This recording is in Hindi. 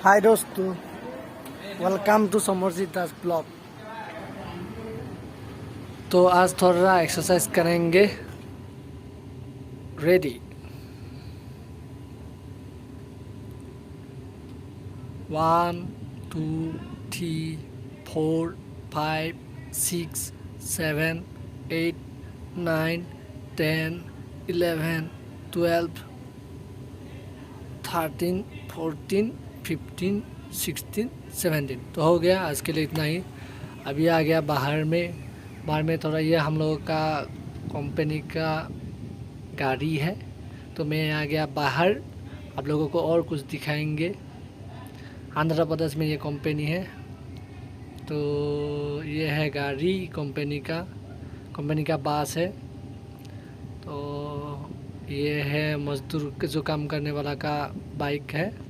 हाय दोस्तों, welcome to Samarjeet Das blog. तो आज थोड़ा एक्सरसाइज करेंगे। रेडी? 1 2 3 4 5 6 7 8 9 10 11 12 13 14 15 16 17। तो हो गया, आज के लिए इतना ही। अभी आ गया बाहर में थोड़ा ये हम लोगों का कंपनी का गाड़ी है, तो मैं आ गया बाहर। आप लोगों को और कुछ दिखाएंगे। आंध्र प्रदेश में ये कंपनी है, तो ये है गाड़ी कंपनी का बास है। तो ये है मजदूर जो काम करने वाला का बाइक है।